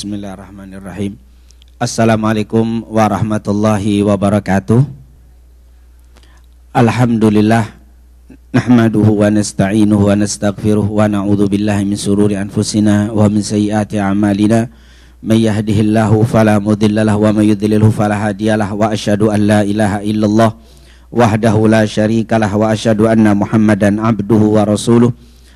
Bismillahirrahmanirrahim. Assalamualaikum warahmatullahi wabarakatuh. Alhamdulillah nahmaduhu wa nasta'inuhu wa nastaghfiruh wa na'udzu billahi min shururi anfusina wa min sayyiati a'malina. May yahdihillahu fala mudhillalah wa may yudlilhu fala hadiyalah wa asyhadu an la ilaha illallah wahdahu la syarikalah wa asyhadu anna Muhammadan abduhu wa rasuluh.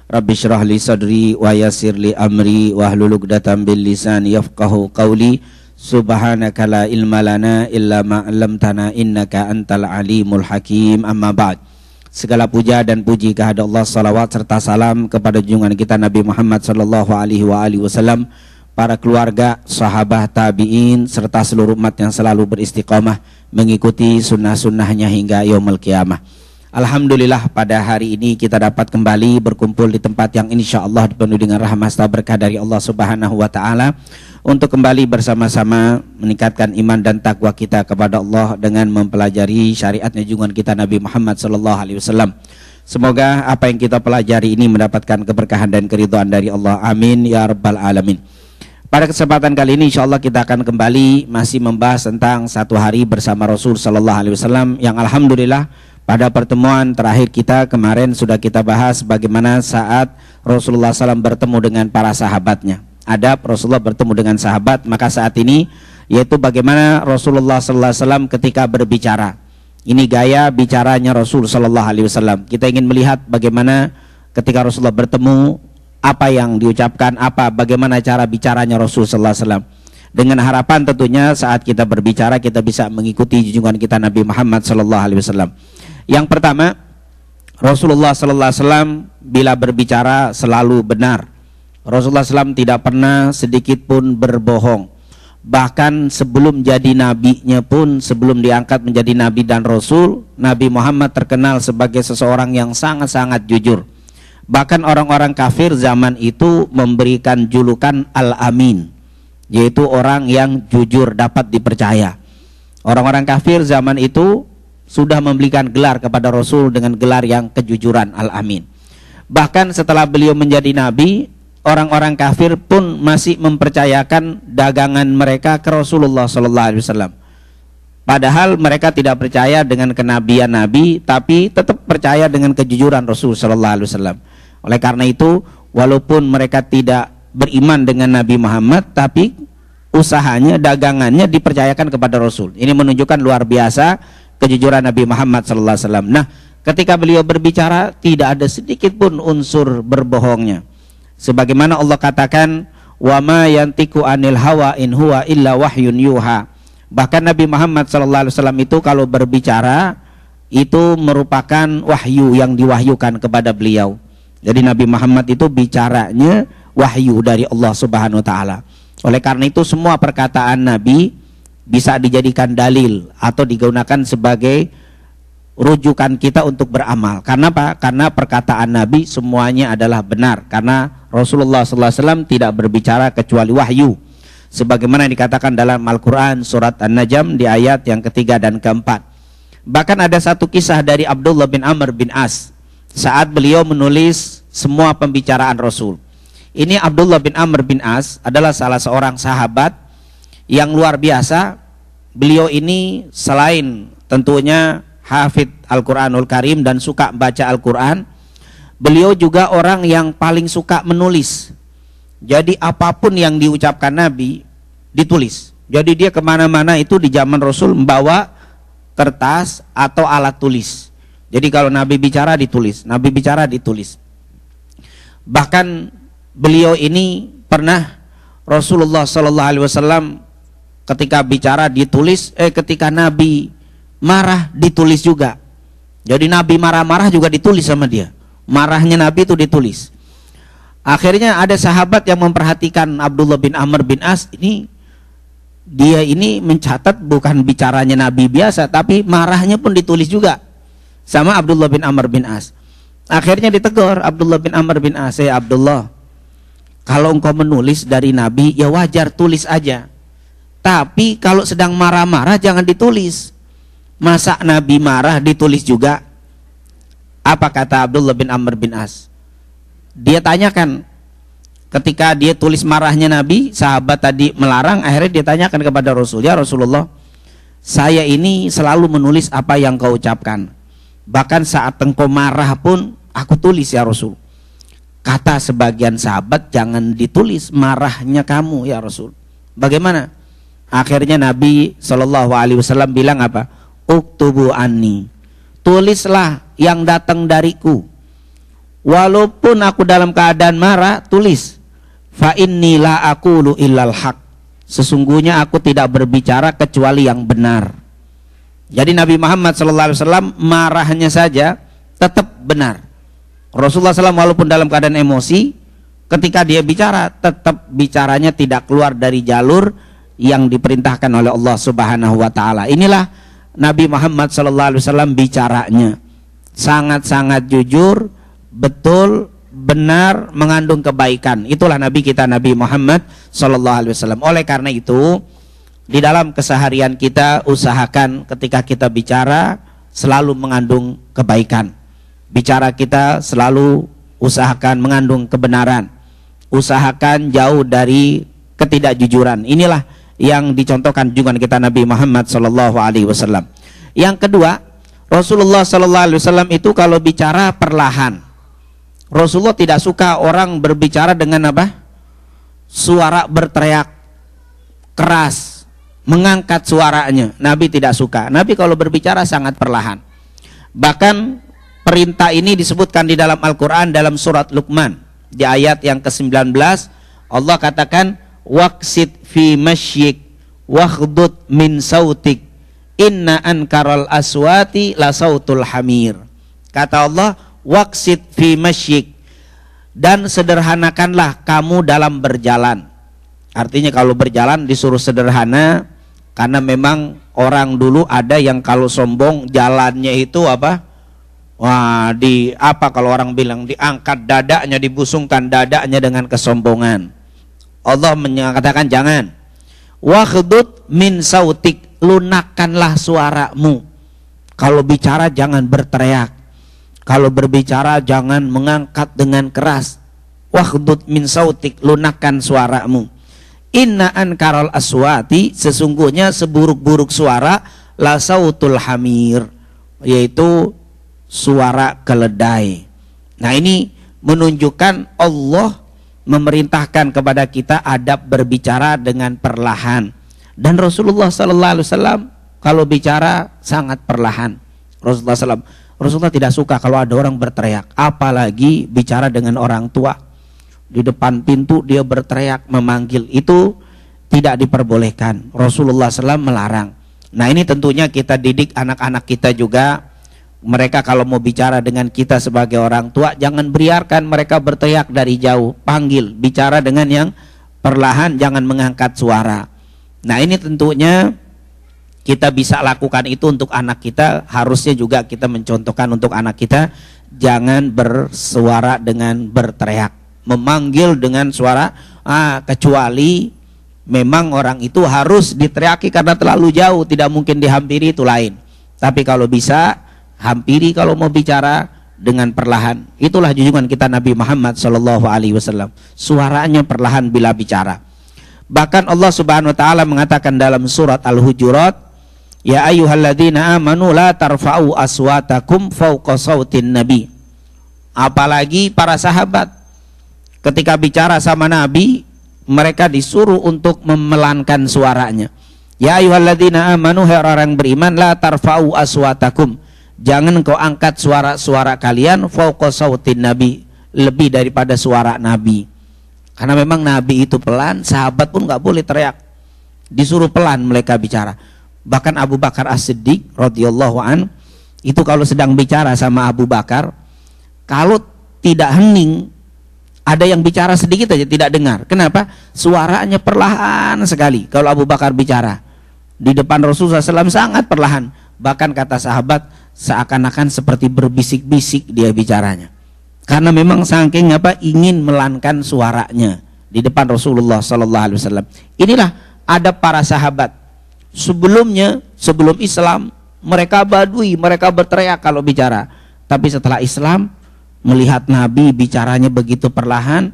Rabbi syrah li sadri wa yassir li amri wa hlul 'uqdatam bil lisani yafqahu qawli. Subhanaka la ilma lana illa ma 'allamtana innaka antal alimul hakim. Amma ba'd. Segala puja dan puji kehadirat Allah, salawat serta salam kepada junjungan kita Nabi Muhammad sallallahu alaihi wasallam, para keluarga, sahabat, tabi'in serta seluruh umat yang selalu beristiqamah mengikuti sunnah-sunnahnya hingga yaumul qiyamah. Alhamdulillah pada hari ini kita dapat kembali berkumpul di tempat yang insya Allah dipenuhi dengan rahmat serta berkah dari Allah Subhanahu wa Ta'ala, untuk kembali bersama-sama meningkatkan iman dan takwa kita kepada Allah dengan mempelajari syariatnya junjungan kita Nabi Muhammad sallallahu alaihi wasallam. Semoga apa yang kita pelajari ini mendapatkan keberkahan dan keridhaan dari Allah. Amin ya rabbal alamin. Pada kesempatan kali ini insya Allah kita akan kembali masih membahas tentang satu hari bersama Rasul sallallahu alaihi wasallam, yang alhamdulillah pada pertemuan terakhir kita kemarin sudah kita bahas bagaimana saat Rasulullah SAW bertemu dengan para sahabatnya. Adab Rasulullah bertemu dengan sahabat, maka saat ini yaitu bagaimana Rasulullah SAW ketika berbicara. Ini gaya bicaranya Rasul SAW. Kita ingin melihat bagaimana ketika Rasulullah bertemu, apa yang diucapkan, bagaimana cara bicaranya Rasul SAW. Dengan harapan tentunya saat kita berbicara kita bisa mengikuti junjungan kita Nabi Muhammad SAW. Yang pertama, Rasulullah sallallahu alaihi wasallam bila berbicara selalu benar. Rasulullah SAW tidak pernah sedikit pun berbohong. Bahkan sebelum jadi nabinya pun, sebelum diangkat menjadi nabi dan rasul, Nabi Muhammad terkenal sebagai seseorang yang sangat-sangat jujur. Bahkan orang-orang kafir zaman itu memberikan julukan Al-Amin, yaitu orang yang jujur, dapat dipercaya. Orang-orang kafir zaman itu sudah memberikan gelar kepada Rasul dengan gelar yang kejujuran, Al-Amin. Bahkan setelah beliau menjadi nabi, orang-orang kafir pun masih mempercayakan dagangan mereka ke Rasulullah SAW. Padahal mereka tidak percaya dengan kenabian Nabi, tapi tetap percaya dengan kejujuran Rasul SAW. Oleh karena itu, walaupun mereka tidak beriman dengan Nabi Muhammad, tapi usahanya, dagangannya dipercayakan kepada Rasul. Ini menunjukkan luar biasa kejujuran Nabi Muhammad SAW. Nah, ketika beliau berbicara tidak ada sedikit pun unsur berbohongnya. Sebagaimana Allah katakan, wa ma yantiqu anil hawa in huwa illa wahyun yuha. Bahkan Nabi Muhammad SAW itu kalau berbicara itu merupakan wahyu yang diwahyukan kepada beliau. Jadi Nabi Muhammad itu bicaranya wahyu dari Allah Subhanahu wa Ta'ala. Oleh karena itu semua perkataan Nabi bisa dijadikan dalil atau digunakan sebagai rujukan kita untuk beramal. Karena apa? Karena perkataan Nabi semuanya adalah benar. Karena Rasulullah SAW tidak berbicara kecuali wahyu. Sebagaimana dikatakan dalam Al-Quran surat An-Najm di ayat yang ketiga dan keempat. Bahkan ada satu kisah dari Abdullah bin Amr bin As saat beliau menulis semua pembicaraan Rasul. Ini Abdullah bin Amr bin As adalah salah seorang sahabat yang luar biasa. Beliau ini selain tentunya hafidh Al-Quranul Karim dan suka baca Al-Quran, beliau juga orang yang paling suka menulis. Jadi apapun yang diucapkan Nabi ditulis. Jadi dia kemana-mana itu di zaman Rasul membawa kertas atau alat tulis. Jadi kalau Nabi bicara ditulis, Nabi bicara ditulis. Bahkan beliau ini pernah Rasulullah SAW ketika bicara ditulis, ketika Nabi marah ditulis juga. Jadi Nabi marah-marah juga ditulis sama dia. Marahnya Nabi itu ditulis. Akhirnya ada sahabat yang memperhatikan Abdullah bin Amr bin As ini. Dia ini mencatat bukan bicaranya Nabi biasa, tapi marahnya pun ditulis juga sama Abdullah bin Amr bin As. Akhirnya ditegur Abdullah bin Amr bin As, Abdullah, kalau engkau menulis dari Nabi ya wajar, tulis aja. Tapi kalau sedang marah-marah jangan ditulis. Masa Nabi marah ditulis juga? Apa kata Abdullah bin Amr bin As? Dia tanyakan, Ketika dia tulis marahnya Nabi, sahabat tadi melarang, akhirnya dia tanyakan kepada Rasul, "Ya Rasulullah, saya ini selalu menulis apa yang kau ucapkan. Bahkan saat engkau marah pun aku tulis ya Rasul." Kata sebagian sahabat, "Jangan ditulis marahnya kamu ya Rasul." Bagaimana? Akhirnya Nabi SAW bilang apa? "Uktubu anni." Tulislah yang datang dariku. Walaupun aku dalam keadaan marah, tulis. Fa inni la aqulu illal haq. Sesungguhnya aku tidak berbicara kecuali yang benar. Jadi Nabi Muhammad SAW marahnya saja tetap benar. Rasulullah SAW walaupun dalam keadaan emosi, ketika dia bicara tetap bicaranya tidak keluar dari jalur yang diperintahkan oleh Allah Subhanahu wa taala. Inilah Nabi Muhammad SAW bicaranya sangat-sangat jujur, betul, benar, mengandung kebaikan. Itulah Nabi kita, Nabi Muhammad SAW. Oleh karena itu, di dalam keseharian kita usahakan ketika kita bicara selalu mengandung kebaikan. Bicara kita selalu usahakan mengandung kebenaran. Usahakan jauh dari ketidakjujuran. Inilah yang dicontohkan junjungan kita Nabi Muhammad SAW. Yang kedua, Rasulullah SAW itu kalau bicara perlahan. Rasulullah tidak suka orang berbicara dengan apa? Suara berteriak keras, mengangkat suaranya. Nabi tidak suka. Nabi kalau berbicara sangat perlahan. Bahkan perintah ini disebutkan di dalam Al-Quran dalam surat Luqman. Di ayat yang ke-19 Allah katakan, "Waqsid fi masyik waghdud min sautik inna ankaral aswati la sautul hamir." Kata Allah, "Waqsid fi masyik." Dan sederhanakanlah kamu dalam berjalan. Artinya kalau berjalan disuruh sederhana, karena memang orang dulu ada yang kalau sombong jalannya itu apa? Wah, kalau orang bilang diangkat dadanya, dibusungkan dadanya dengan kesombongan. Allah mengatakan jangan. Waghdud min sautik, lunakkanlah suaramu. Kalau bicara jangan berteriak. Kalau berbicara jangan mengangkat dengan keras. Waghdud min sautik, lunakkan suaramu. Inna ankaral aswati, sesungguhnya seburuk-buruk suara la sautul hamir, yaitu suara keledai. Nah, ini menunjukkan Allah memerintahkan kepada kita adab berbicara dengan perlahan. Dan Rasulullah SAW kalau bicara sangat perlahan. Rasulullah tidak suka kalau ada orang berteriak, apalagi bicara dengan orang tua. Di depan pintu dia berteriak memanggil, itu tidak diperbolehkan. Rasulullah SAW melarang. Nah, ini tentunya kita didik anak-anak kita juga. Mereka kalau mau bicara dengan kita sebagai orang tua, jangan biarkan mereka berteriak dari jauh. Panggil, bicara dengan yang perlahan, jangan mengangkat suara. Nah, ini tentunya kita bisa lakukan itu untuk anak kita. Harusnya juga kita mencontohkan untuk anak kita, jangan bersuara dengan berteriak, memanggil dengan suara kecuali memang orang itu harus diteriaki karena terlalu jauh, tidak mungkin dihampiri, itu lain. Tapi kalau bisa hampiri kalau mau bicara dengan perlahan. Itulah junjungan kita Nabi Muhammad SAW. Suaranya perlahan bila bicara. Bahkan Allah Subhanahu wa taala mengatakan dalam surat Al-Hujurat, "Ya ayyuhalladzina amanu la tarfa'u aswatakum fawqa sautin nabi." Apalagi para sahabat ketika bicara sama Nabi, mereka disuruh untuk memelankan suaranya. Ya ayyuhalladzina amanu, hai orang beriman, la tarfa'u aswatakum, jangan engkau angkat suara-suara kalian fauqa sautin nabi, lebih daripada suara Nabi. Karena memang Nabi itu pelan, sahabat pun nggak boleh teriak, disuruh pelan mereka bicara. Bahkan Abu Bakar As-Siddiq radhiyallahu an, itu kalau sedang bicara sama Abu Bakar, kalau tidak hening, ada yang bicara sedikit aja tidak dengar. Kenapa? Suaranya perlahan sekali. Kalau Abu Bakar bicara di depan Rasulullah SAW sangat perlahan. Bahkan kata sahabat, seakan-akan seperti berbisik-bisik dia bicaranya. Karena memang saking ingin melankan suaranya di depan Rasulullah SAW. Inilah adab para sahabat. Sebelumnya, sebelum Islam, mereka badui, mereka berteriak kalau bicara. Tapi setelah Islam, melihat Nabi bicaranya begitu perlahan,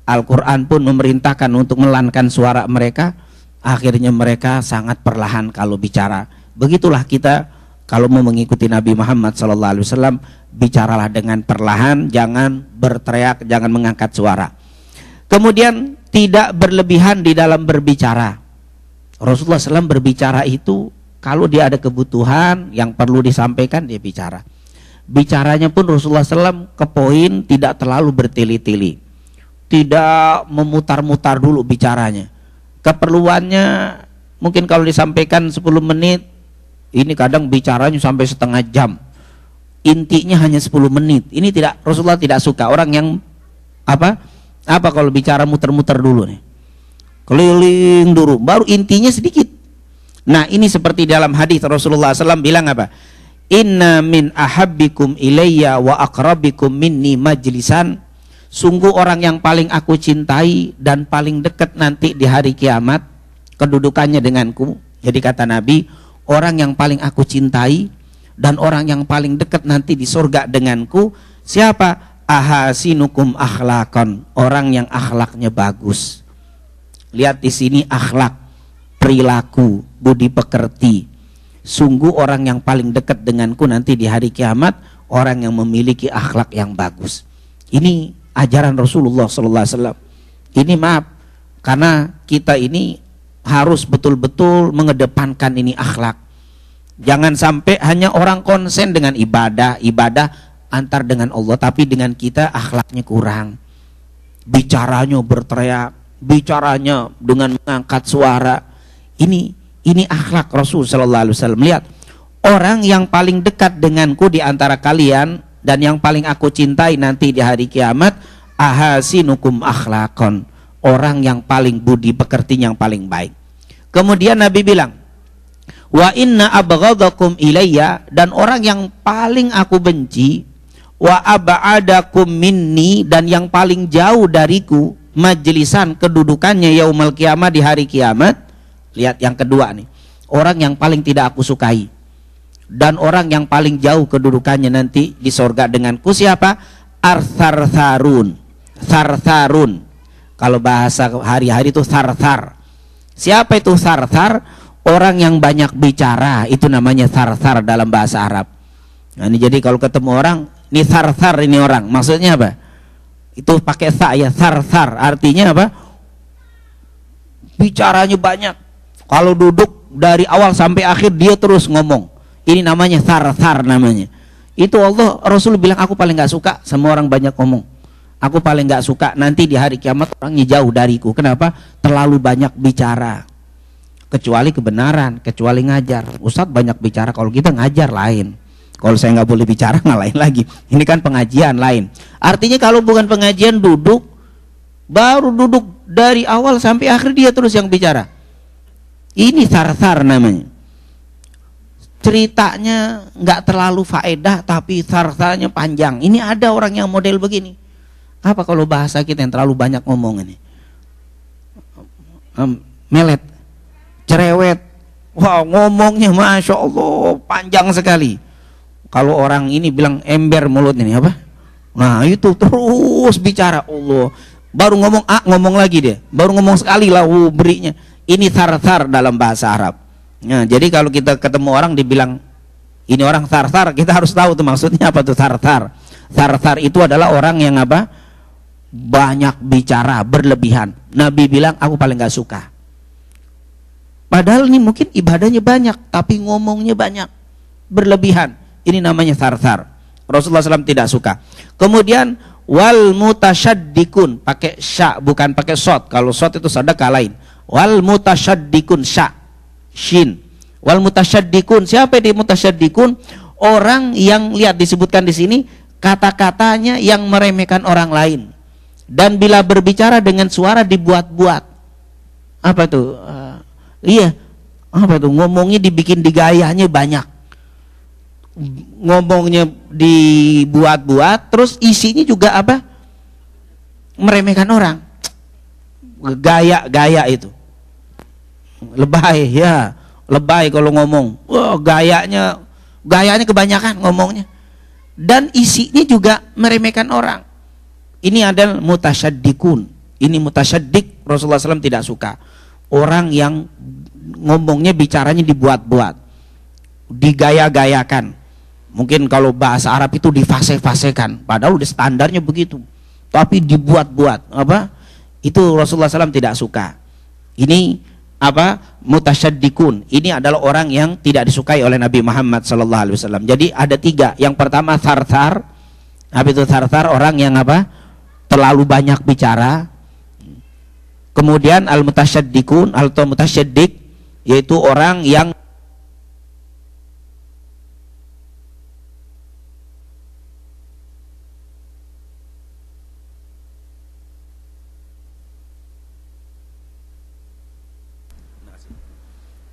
Al-Quran pun memerintahkan untuk melankan suara mereka. Akhirnya mereka sangat perlahan kalau bicara. Begitulah kita kalau mau mengikuti Nabi Muhammad SAW, bicaralah dengan perlahan, jangan berteriak, jangan mengangkat suara. Kemudian tidak berlebihan di dalam berbicara. Rasulullah SAW berbicara itu kalau dia ada kebutuhan yang perlu disampaikan, dia bicara. Bicaranya pun Rasulullah SAW ke poin, tidak terlalu bertele-tele, tidak memutar-mutar dulu bicaranya. Keperluannya mungkin kalau disampaikan 10 menit, ini kadang bicaranya sampai setengah jam. Intinya hanya 10 menit. Ini tidak, Rasulullah tidak suka orang yang apa kalau bicara muter-muter dulu nih, keliling dulu, baru intinya sedikit. Nah, ini seperti dalam hadis Rasulullah SAW bilang apa? Inna min ahabbikum ilayya wa aqrabikum minni majlisan. Sungguh orang yang paling aku cintai dan paling dekat nanti di hari kiamat kedudukannya denganku. Jadi kata Nabi, orang yang paling aku cintai dan orang yang paling dekat nanti di surga denganku siapa? Ahasinukum akhlaqan, orang yang akhlaknya bagus. Lihat di sini akhlak, perilaku, budi pekerti. Sungguh orang yang paling dekat denganku nanti di hari kiamat orang yang memiliki akhlak yang bagus. Ini ajaran Rasulullah SAW. Ini maaf, karena kita ini harus betul-betul mengedepankan ini akhlak. Jangan sampai hanya orang konsen dengan ibadah antar dengan Allah, tapi dengan kita akhlaknya kurang. Bicaranya berteriak, bicaranya dengan mengangkat suara. Ini akhlak Rasul SAW. Lihat, orang yang paling dekat denganku di antara kalian dan yang paling aku cintai nanti di hari kiamat, ahasinukum akhlaqan, orang yang paling budi pekerti, yang paling baik. Kemudian Nabi bilang, wa inna abghadakum ilayya, dan orang yang paling aku benci, wa ab'adakum minni, dan yang paling jauh dariku, majlisan, kedudukannya yaumal kiamah, di hari kiamat. Lihat yang kedua nih, orang yang paling tidak aku sukai dan orang yang paling jauh kedudukannya nanti di sorga denganku siapa? Arthartharun. Thartharun, kalau bahasa hari-hari itu tharthar. Siapa itu tharthar? Orang yang banyak bicara, itu namanya tharthar dalam bahasa Arab. Nah, ini jadi kalau ketemu orang, ini tharthar, ini orang, maksudnya apa? Itu pakai tha ya, tharthar, artinya apa? Bicaranya banyak. Kalau duduk dari awal sampai akhir dia terus ngomong. Ini namanya tharthar namanya. Itu Allah, Rasul bilang, aku paling gak suka sama orang banyak ngomong. Aku paling gak suka nanti di hari kiamat orangnya jauh dariku. Kenapa? Terlalu banyak bicara. Kecuali kebenaran, kecuali ngajar. Ustadz banyak bicara, kalau kita ngajar lain. Kalau saya nggak boleh bicara nggak lain lagi. Ini kan pengajian lain. Artinya kalau bukan pengajian duduk, baru duduk dari awal sampai akhir dia terus yang bicara. Ini tharthar namanya. Ceritanya nggak terlalu faedah tapi thartharnya panjang. Ini ada orang yang model begini. Apa kalau bahasa kita yang terlalu banyak ngomong ini? Melet, cerewet. Wah, ngomongnya masya Allah panjang sekali. Kalau orang ini bilang ember mulut ini apa? Nah itu terus bicara Allah. Baru ngomong A, ngomong lagi dia. Baru ngomong sekali lah berinya. Ini tharthar dalam bahasa Arab. Nah, jadi kalau kita ketemu orang dibilang ini orang tharthar, kita harus tahu tuh maksudnya apa tuh tharthar. Tharthar itu adalah orang yang apa? Banyak bicara, berlebihan. Nabi bilang aku paling gak suka. Padahal ini mungkin ibadahnya banyak, tapi ngomongnya banyak, berlebihan. Ini namanya tharthar. Rasulullah SAW tidak suka. Kemudian wal mutasyaddiqun, pakai sya bukan pakai shot. Kalau shot itu sedekah lain. Wal mutasyaddiqun, sya shin. Wal mutasyaddiqun, siapa di mutasyaddiqun? Orang yang lihat disebutkan di sini kata-katanya yang meremehkan orang lain. Dan bila berbicara dengan suara dibuat-buat. Apa itu? Iya. Apa itu? Ngomongnya dibikin digayanya banyak. Ngomongnya dibuat-buat, terus isinya juga apa? Meremehkan orang. Gaya-gaya itu. Lebay ya, lebay kalau ngomong. Wah, gayanya kebanyakan ngomongnya. Dan isinya juga meremehkan orang. Ini adalah mutasyaddiqun. Ini mutasyaddiq, Rasulullah SAW tidak suka. Orang yang ngomongnya, bicaranya dibuat-buat, digaya-gayakan. Mungkin kalau bahasa Arab itu difase-fasekan, padahal udah standarnya begitu, tapi dibuat-buat. Itu Rasulullah SAW tidak suka. Ini mutasyaddiqun. Ini adalah orang yang tidak disukai oleh Nabi Muhammad SAW. Jadi ada 3. Yang pertama tharthar. Itu tharthar, orang yang terlalu banyak bicara. Kemudian al-mutasyaddiqun atau mutasyaddiq, yaitu orang yang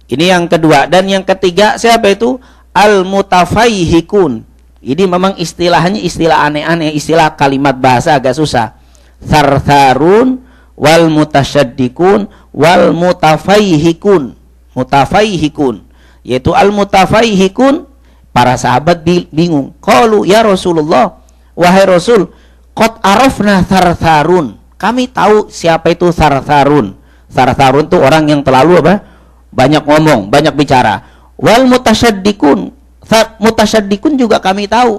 ini yang kedua. Dan yang ketiga siapa itu? Al-mutafaihikun. Ini memang istilahnya istilah aneh-aneh, istilah kalimat bahasa agak susah. Thartharun wal mutasyaddiqun wal mutafaihikun. Mutafaihikun, yaitu al mutafaihikun, para sahabat bingung. Qalu ya Rasulullah, wahai Rasul, qad arafna thartharun. Kami tahu siapa itu thartharun. Thartharun itu orang yang terlalu banyak ngomong, banyak bicara. Wal mutasyaddiqun, mutasyaddiqun juga kami tahu,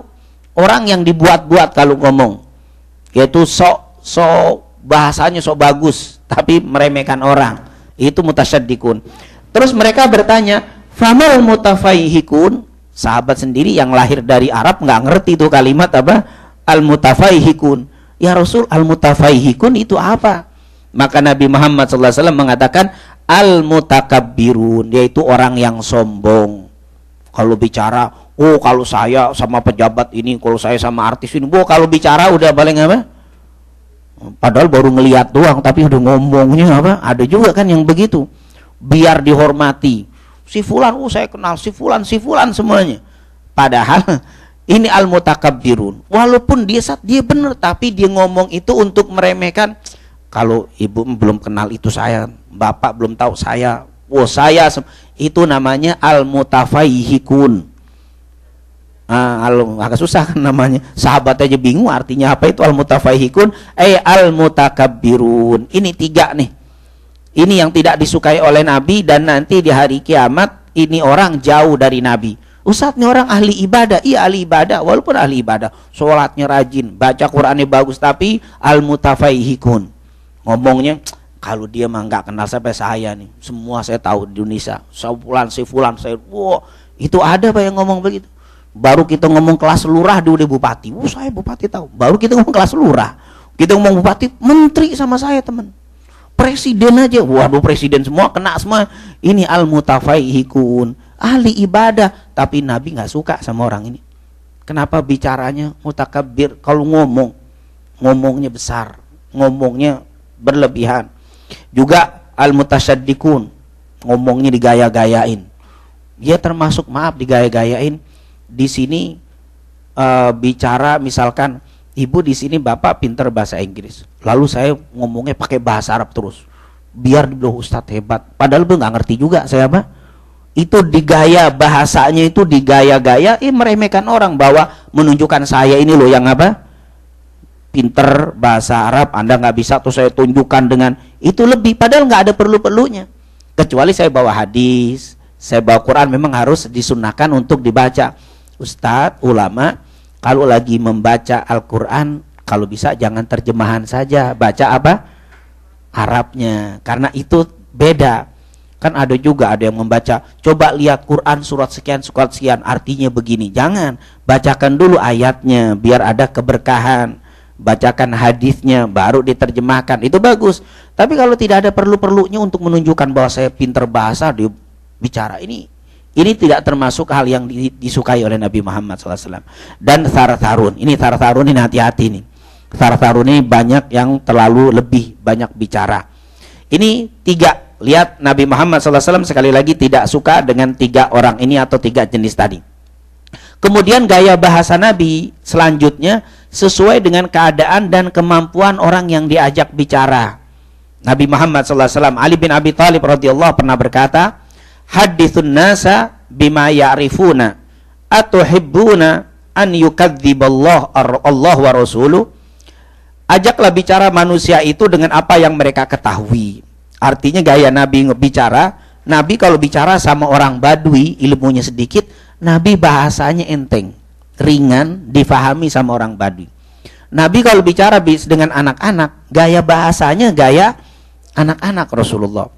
orang yang dibuat-buat kalau ngomong, yaitu sok bahasanya sok bagus tapi meremehkan orang. Itu mutasyaddiqun. Terus mereka bertanya, famal mutafaihikun? Sahabat sendiri yang lahir dari Arab nggak ngerti itu kalimat al mutafaihikun. Ya Rasul, al mutafaihikun itu apa? Maka Nabi Muhammad SAW mengatakan al mutakabbirun, yaitu orang yang sombong. Kalau bicara, oh kalau saya sama pejabat ini, kalau saya sama artis ini, kalau bicara udah paling padahal baru ngelihat doang tapi udah ngomongnya ada juga kan yang begitu, biar dihormati. Si fulan, saya kenal si fulan semuanya. Padahal ini al mutakabbirun. Walaupun dia benar, tapi dia ngomong itu untuk meremehkan. Kalau ibu belum kenal itu saya, bapak belum tahu saya, saya, itu namanya al mutafaihikun. Agak susah kan namanya, sahabat aja bingung artinya apa itu al mutafaihikun, al mutakabbirun. Ini 3 nih. Ini yang tidak disukai oleh Nabi, dan nanti di hari kiamat ini orang jauh dari Nabi. Ustadz, ini orang ahli ibadah. Iya ahli ibadah, walaupun ahli ibadah, sholatnya rajin, baca Qurannya bagus, tapi al mutafaihikun, ngomongnya kalau dia mah nggak kenal sampai saya nih, semua saya tahu di Indonesia, si fulan saya, itu ada yang ngomong begitu. Baru kita ngomong kelas lurah dia udah bupati, saya bupati tahu. Baru kita ngomong kelas lurah, kita ngomong bupati, menteri sama saya teman, presiden aja, waduh presiden semua kena semua. Ini al mutafaihikun, ahli ibadah, tapi Nabi nggak suka sama orang ini. Kenapa? Bicaranya mutakabbir. Kalau ngomongnya besar, ngomongnya berlebihan. Juga al mutasyaddiqun, ngomongnya digaya-gayain. Dia termasuk, maaf, digaya-gayain. Di sini bicara misalkan, ibu di sini bapak pinter bahasa Inggris, lalu saya ngomongnya pakai bahasa Arab terus, biar dibilang Ustadz hebat, padahal nggak ngerti juga saya itu digaya bahasanya, itu digaya-gaya, meremehkan orang, bahwa menunjukkan saya ini loh yang pinter bahasa Arab, Anda nggak bisa, tuh saya tunjukkan dengan itu lebih, padahal nggak ada perlu-perlunya. Kecuali saya bawa hadis, saya bawa Quran, memang harus disunnahkan untuk dibaca. Ustadz, ulama kalau lagi membaca Al-Quran, kalau bisa jangan terjemahan saja, baca Arabnya, karena itu beda. Kan ada juga ada yang membaca, coba lihat Quran surat sekian artinya begini. Jangan, bacakan dulu ayatnya biar ada keberkahan, bacakan hadisnya baru diterjemahkan, itu bagus. Tapi kalau tidak ada perlu-perlunya untuk menunjukkan bahwa saya pinter bahasa, dia bicara, ini tidak termasuk hal yang disukai oleh Nabi Muhammad SAW. Dan thartharun, ini hati-hati nih. Thartharun ini banyak yang terlalu lebih banyak bicara. Ini 3. Lihat, Nabi Muhammad SAW sekali lagi tidak suka dengan 3 orang ini atau 3 jenis tadi. Kemudian gaya bahasa Nabi selanjutnya sesuai dengan keadaan dan kemampuan orang yang diajak bicara. Nabi Muhammad SAW, Ali bin Abi Thalib radhiyallahu pernah berkata, hadithun nasa bima ya'rifuna atuhibbuna an yukadziballah Allah wa rasuluh. Ajaklah bicara manusia itu dengan apa yang mereka ketahui. Artinya gaya Nabi bicara, Nabi kalau bicara sama orang Badui, ilmunya sedikit, Nabi bahasanya enteng, ringan, difahami sama orang Badui. Nabi kalau bicara dengan anak-anak, gaya bahasanya gaya anak-anak Rasulullah.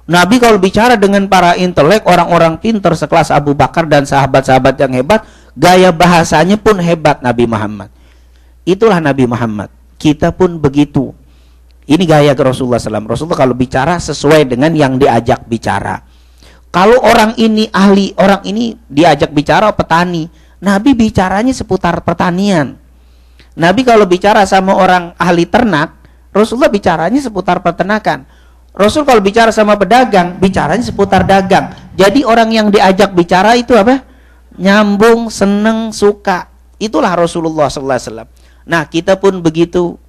Nabi kalau bicara dengan para intelek, orang-orang pintar sekelas Abu Bakar dan sahabat-sahabat yang hebat, gaya bahasanya pun hebat Nabi Muhammad. Itulah Nabi Muhammad. Kita pun begitu. Ini gaya ke Rasulullah SAW. Rasulullah kalau bicara sesuai dengan yang diajak bicara. Kalau orang ini ahli, orang ini diajak bicara petani, Nabi bicaranya seputar pertanian. Nabi kalau bicara sama orang ahli ternak, Rasulullah bicaranya seputar peternakan. Rasul kalau bicara sama pedagang, bicaranya seputar dagang. Jadi orang yang diajak bicara itu apa? Nyambung, seneng, suka. Itulah Rasulullah SAW. Nah, kita pun begitu.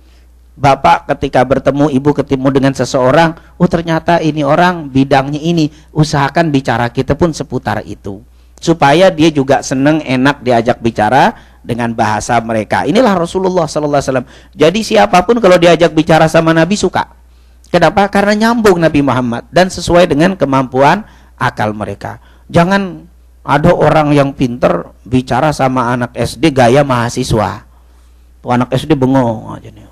Bapak ketika bertemu, ibu ketemu dengan seseorang, oh ternyata ini orang bidangnya ini, usahakan bicara kita pun seputar itu, supaya dia juga seneng, enak diajak bicara dengan bahasa mereka. Inilah Rasulullah SAW. Jadi siapapun kalau diajak bicara sama Nabi suka. Kenapa? Karena nyambung Nabi Muhammad dan sesuai dengan kemampuan akal mereka. Jangan ada orang yang pinter bicara sama anak SD gaya mahasiswa. Tuh anak SD bengong aja nih.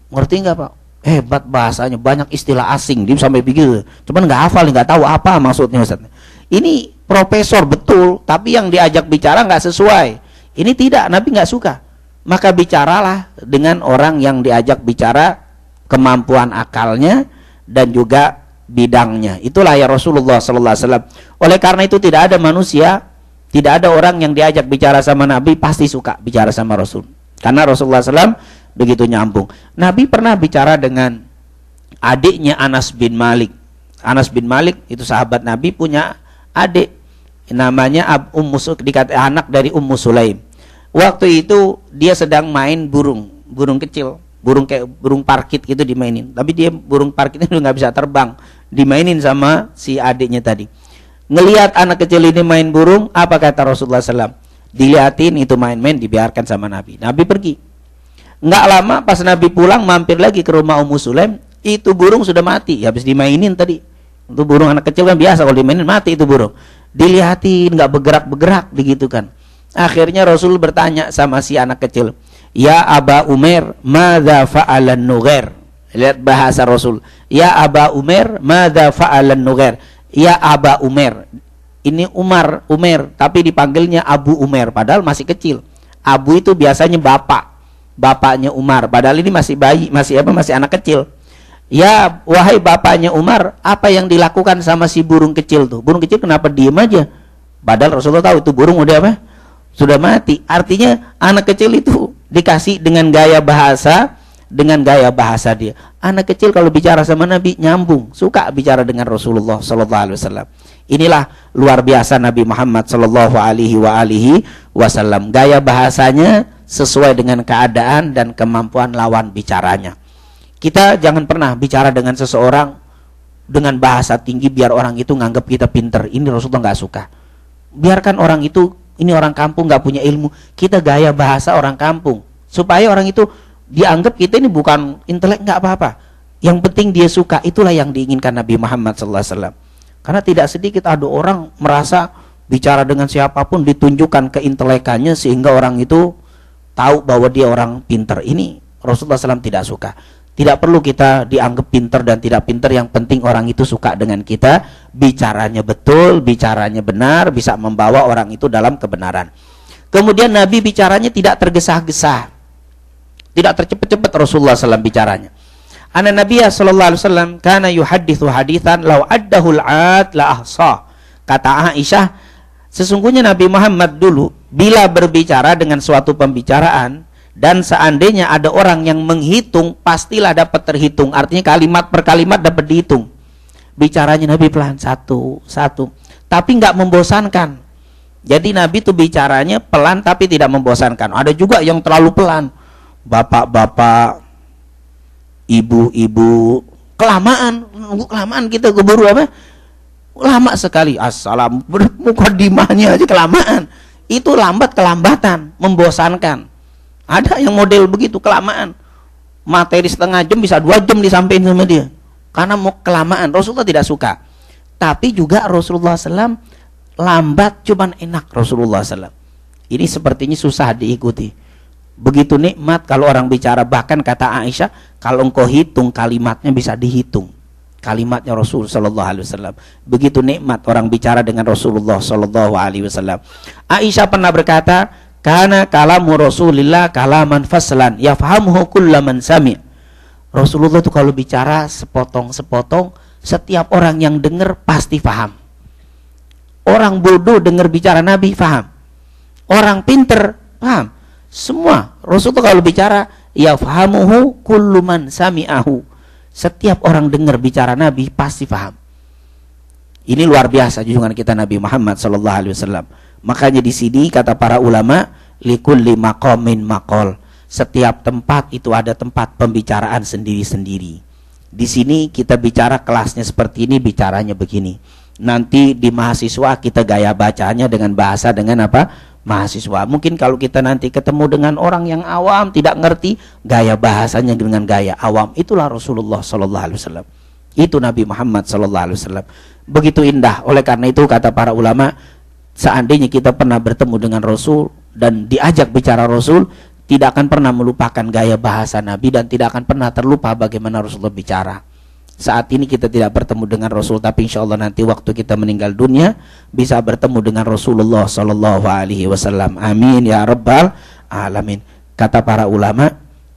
Ngerti nggak Pak? Hebat bahasanya, banyak istilah asing. Dia sampai begitu. Cuman nggak hafal, nggak tahu apa maksudnya Ustaz. Ini profesor betul, tapi yang diajak bicara nggak sesuai. Ini tidak, Nabi nggak suka. Maka bicaralah dengan orang yang diajak bicara kemampuan akalnya dan juga bidangnya. Itulah ya Rasulullah SAW. Oleh karena itu tidak ada manusia, tidak ada orang yang diajak bicara sama Nabi pasti suka bicara sama Rasul. Karena Rasulullah SAW begitu nyambung. Nabi pernah bicara dengan adiknya Anas bin Malik. Anas bin Malik itu sahabat Nabi, punya adik namanya dikata anak dari Ummu Sulaim. Waktu itu dia sedang main burung kecil, burung kayak burung parkit gitu dimainin. Tapi dia burung parkitnya udah nggak bisa terbang, dimainin sama si adiknya tadi. Ngelihat anak kecil ini main burung, apa kata Rasulullah SAW? Dilihatin itu main-main, dibiarkan sama Nabi. Nabi pergi. Nggak lama pas Nabi pulang, mampir lagi ke rumah Ummu Sulaim, itu burung sudah mati, habis dimainin tadi. Itu burung anak kecil kan biasa, kalau dimainin mati itu burung. Dilihatin nggak bergerak-bergerak begitu kan. Akhirnya Rasul bertanya sama si anak kecil, ya Aba Umair, madza fa'alan nughair. Lihat bahasa Rasul. Ya Aba Umair, madza fa'alan nughair. Ya Aba Umair. Ini Umar, tapi dipanggilnya Abu Umair, padahal masih kecil. Abu itu biasanya bapaknya Umar, padahal ini masih bayi, masih anak kecil. Ya wahai bapaknya Umar, apa yang dilakukan sama si burung kecil tuh? Burung kecil kenapa diem aja? Padahal Rasulullah tahu itu burung udah apa? Sudah mati. Artinya anak kecil itu dikasih dengan gaya bahasa dia. Anak kecil kalau bicara sama Nabi nyambung, suka bicara dengan Rasulullah SAW. Inilah luar biasa Nabi Muhammad SAW. Gaya bahasanya sesuai dengan keadaan dan kemampuan lawan bicaranya. Kita jangan pernah bicara dengan seseorang dengan bahasa tinggi biar orang itu nganggap kita pinter. Ini Rasulullah nggak suka. Biarkan orang itu, ini orang kampung nggak punya ilmu, kita gaya bahasa orang kampung supaya orang itu dianggap kita ini bukan intelek, nggak apa-apa. Yang penting dia suka. Itulah yang diinginkan Nabi Muhammad SAW. Karena tidak sedikit ada orang merasa bicara dengan siapapun ditunjukkan keintelekannya sehingga orang itu tahu bahwa dia orang pinter. Ini Rasulullah SAW tidak suka. Tidak perlu kita dianggap pinter dan tidak pinter, yang penting orang itu suka dengan kita, bicaranya betul, bicaranya benar, bisa membawa orang itu dalam kebenaran. Kemudian Nabi bicaranya tidak tergesa-gesa, tidak tercepat-cepat Rasulullah SAW bicaranya. Anna Nabiya sallallahu alaihi wasallam kana yuhadditsu haditsan law addahul ad la ahsa. Kata Aisyah, sesungguhnya Nabi Muhammad dulu bila berbicara dengan suatu pembicaraan dan seandainya ada orang yang menghitung, pastilah dapat terhitung. Artinya kalimat per kalimat dapat dihitung. Bicaranya Nabi pelan satu-satu, tapi nggak membosankan. Jadi Nabi tuh bicaranya pelan tapi tidak membosankan. Ada juga yang terlalu pelan. Bapak-bapak, ibu-ibu, kelamaan kita keburu apa? Lama sekali. Assalam, mukadimahnya aja kelamaan. Itu lambat, kelambatan, membosankan. Ada yang model begitu, kelamaan. materi setengah jam bisa 2 jam disampaikan sama dia. Karena mau kelamaan, Rasulullah tidak suka. Tapi juga Rasulullah SAW lambat cuman enak Rasulullah SAW. Ini sepertinya susah diikuti. Begitu nikmat kalau orang bicara, bahkan kata Aisyah, kalau engkau hitung kalimatnya bisa dihitung. Kalimatnya Rasul sallallahu alaihi wasallam. Begitu nikmat orang bicara dengan Rasulullah sallallahu alaihi wasallam. Aisyah pernah berkata, "Kana kalamu Rasulillah kalaman faslan, yafhamuhu kullu man sami'." Rasulullah itu kalau bicara sepotong-sepotong, setiap orang yang dengar pasti paham. Orang bodoh dengar bicara Nabi paham. Orang pinter paham. Semua Rasulullah kalau bicara yafhamuhu kullu man sami'ahu. Setiap orang dengar bicara Nabi pasti paham. Ini luar biasa junjungan kita Nabi Muhammad sallallahu alaihi wasallam. Makanya di sini kata para ulama, likulli maqamin maqal. Setiap tempat itu ada tempat pembicaraan sendiri-sendiri. Di sini kita bicara kelasnya seperti ini, bicaranya begini. Nanti di mahasiswa kita gaya bacanya dengan bahasa dengan apa? Mahasiswa. Mungkin kalau kita nanti ketemu dengan orang yang awam tidak ngerti, gaya bahasanya dengan gaya awam. Itulah Rasulullah sallallahu alaihi wasallam. Itu Nabi Muhammad sallallahu alaihi wasallam. Begitu indah. Oleh karena itu kata para ulama, seandainya kita pernah bertemu dengan Rasul dan diajak bicara Rasul, tidak akan pernah melupakan gaya bahasa Nabi dan tidak akan pernah terlupa bagaimana Rasulullah bicara. Saat ini kita tidak bertemu dengan Rasul, tapi insya Allah nanti waktu kita meninggal dunia bisa bertemu dengan Rasulullah sallallahu alaihi wasallam. Amin ya rabbal alamin. Kata para ulama,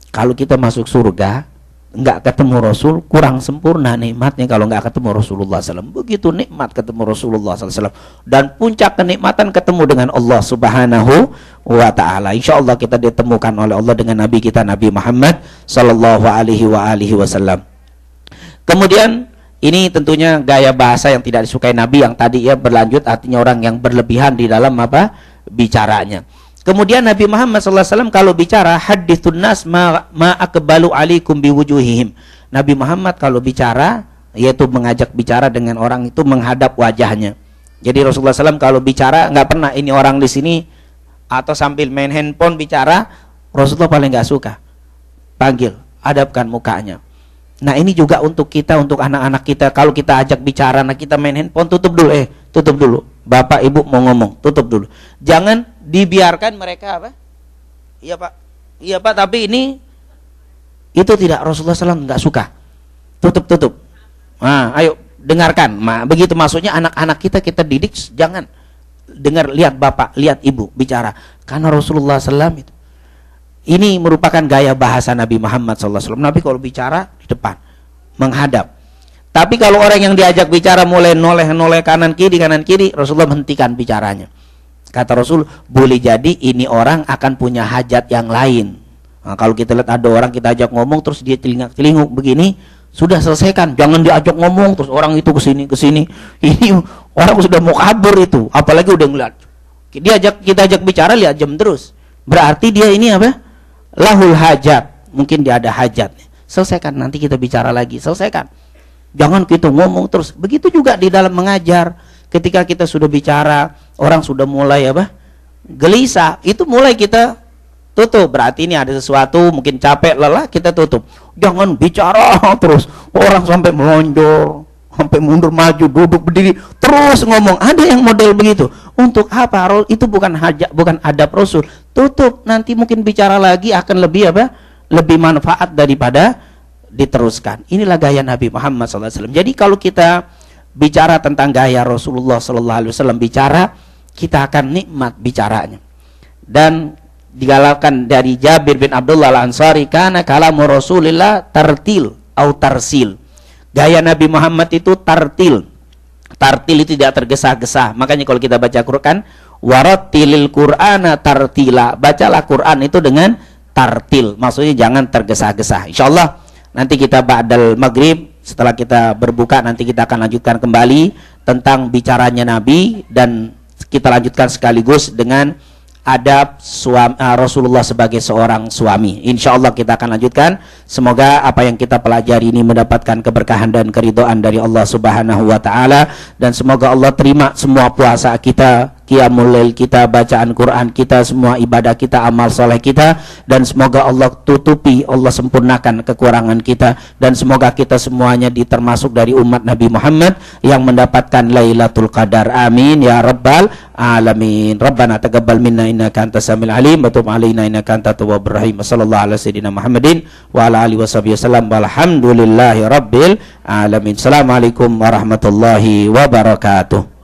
kalau kita masuk surga nggak ketemu Rasul, kurang sempurna nikmatnya kalau nggak ketemu Rasulullah SAW. Begitu nikmat ketemu Rasulullah SAW. Dan puncak kenikmatan ketemu dengan Allah Subhanahu wa Ta'ala. Insya Allah kita ditemukan oleh Allah dengan Nabi kita Nabi Muhammad Sallallahu Alaihi Wasallam. Kemudian ini tentunya gaya bahasa yang tidak disukai Nabi yang tadi ya berlanjut, artinya orang yang berlebihan di dalam apa bicaranya. Kemudian Nabi Muhammad SAW kalau bicara hadithun nas ma akbalu alaikum biwujuhihim. Nabi Muhammad kalau bicara yaitu mengajak bicara dengan orang itu menghadap wajahnya. Jadi Rasulullah SAW kalau bicara nggak pernah ini orang di sini atau sambil main handphone bicara, Rasulullah paling nggak suka. Panggil, hadapkan mukanya. Nah ini juga untuk kita, untuk anak-anak kita, kalau kita ajak bicara, nah kita main handphone, tutup dulu. Bapak ibu mau ngomong, tutup dulu. Jangan dibiarkan mereka apa? Iya pak, tapi ini itu tidak, Rasulullah SAW nggak suka. Tutup. Nah, ayo dengarkan. Nah, begitu maksudnya anak-anak kita didik, jangan dengar, lihat bapak, lihat ibu bicara. Karena Rasulullah SAW itu. Ini merupakan gaya bahasa Nabi Muhammad SAW. Nabi kalau bicara di depan, menghadap. Tapi kalau orang yang diajak bicara mulai noleh kanan kiri, Rasulullah hentikan bicaranya. Kata Rasul, boleh jadi ini orang akan punya hajat yang lain. Nah, kalau kita lihat ada orang kita ajak ngomong terus dia celingak-celinguk begini, sudah selesaikan, jangan diajak ngomong terus orang itu kesini. Ini orang sudah mau kabur itu, apalagi udah ngeliat. Kita ajak bicara, lihat jam terus. Berarti dia ini apa? Lahul hajat, mungkin dia ada hajat. Selesaikan, nanti kita bicara lagi, selesaikan. Jangan kita ngomong terus. Begitu juga di dalam mengajar. Ketika kita sudah bicara, orang sudah mulai apa? Gelisah, itu mulai kita tutup. Berarti ini ada sesuatu, mungkin capek, lelah, kita tutup. Jangan bicara terus. Orang sampai melonjor, sampai mundur maju, duduk berdiri, terus ngomong. Ada yang model begitu. Untuk apa? Itu bukan hajat, bukan adab Rasul. Tutup, nanti mungkin bicara lagi akan lebih apa? Lebih manfaat daripada diteruskan. Inilah gaya Nabi Muhammad SAW. Jadi kalau kita bicara tentang gaya Rasulullah SAW bicara, kita akan nikmat bicaranya. Dan digalakkan dari Jabir bin Abdullah Al-Ansari, karena kalamu Rasulillah tartil atau tarsil. Gaya Nabi Muhammad itu tartil. Tartil itu tidak tergesa-gesa. Makanya kalau kita baca Quran, warattilil Qur'ana tartila. Bacalah Quran itu dengan tartil. Maksudnya jangan tergesa-gesa. Insyaallah nanti kita ba'dal maghrib, setelah kita berbuka, nanti kita akan lanjutkan kembali tentang bicaranya Nabi, dan kita lanjutkan sekaligus dengan adab Rasulullah sebagai seorang suami. Insya Allah kita akan lanjutkan. Semoga apa yang kita pelajari ini mendapatkan keberkahan dan keridhaan dari Allah Subhanahu wa Ta'ala, dan semoga Allah terima semua puasa kita qiyamul lail kita, bacaan Quran kita, semua ibadah kita, amal soleh kita, dan semoga Allah tutupi, Allah sempurnakan kekurangan kita, dan semoga kita semuanya termasuk dari umat Nabi Muhammad yang mendapatkan Lailatul Qadar. Amin ya rabbal alamin. Rabbana taqabbal minna innaka antas samiul alim wa tub alaina innaka antat tawwabur rahim. Sallallahu ala sayyidina Muhammadin wa ala alihi washabihi wasallam. Walhamdulillahi rabbil alamin. Assalamualaikum warahmatullahi wabarakatuh.